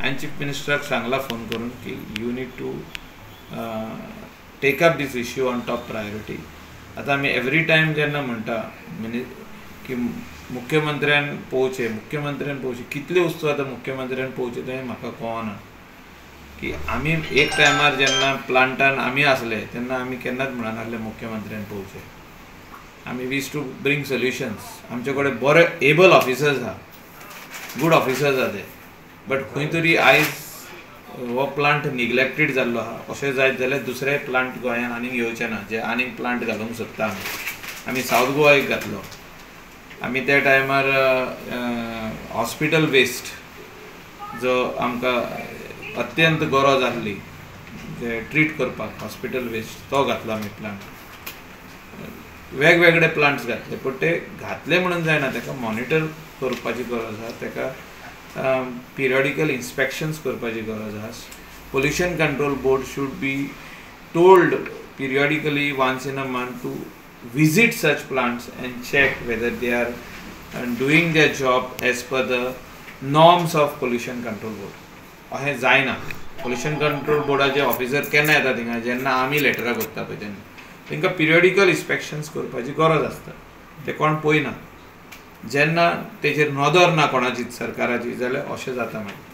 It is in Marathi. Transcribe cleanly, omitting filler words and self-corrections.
हांवें चीफ मिनिस्टराक सांगला फोन करून की you need to take up these issue on top priority. आतां आमी एवरी टायम जेन्ना म्हणटा की मुख्यमंत्र्यान पळोवचें कितल्यो वस्तू आतां मुख्यमंत्र्यान पळोवचें तें म्हाका कळना. की आमी एक टायमार जेन्ना प्लांटान आमी आसले तेन्ना आमी केन्नाच म्हणनासले मुख्यमंत्र्यान पळोवचें. आमी वीज टू ब्रिंग सोल्युशन्स. आमचे कडेन बरे एबल ऑफिसर्स आहा, गूड ऑफिसर्स आहा ते, बट खंय तरी आयज हो प्लांट निग्लेक्टेड जाल्लो आहा. अशें जायत जाल्यार दुसरे प्लांट गोंयांत आनीक येवचे ना जे आनीक प्लांट घालूंक सोदता आमी सावथ गोवा एक घातलो. आमी त्या टायमार हॉस्पिटल वेस्ट जो आमकां अत्यंत गरज आसली जे ट्रीट करपाक हॉस्पिटल वेस्ट तो घातलो आमी प्लांट. वेगवेगळे प्लांट्स घातले, पूण ते घातले म्हणून जायना, ताका मॉनिटर करपाची गरज आसा, ताका पिरियडिकल इन्स्पेक्शन्स करपाची गरज आसा. Pollution control board should be told periodically once in a month to visit such plants and check whether they are doing their job as per the norms of pollution control board. अहें जायना. पोल्युशन कंट्रोल बोर्डाचे ऑफिसर केन्ना येता थिंगा जेन्ना आमी लेटरां करता पळय तेन्ना तांकां पिरियडिकल इन्स्पेक्शन्स करपाची गरज आसता. ते कोण पळयना. जेन्ना तेजेर नदर ना कोणाची सरकाराची जाल्यार अशें जाता मागीर.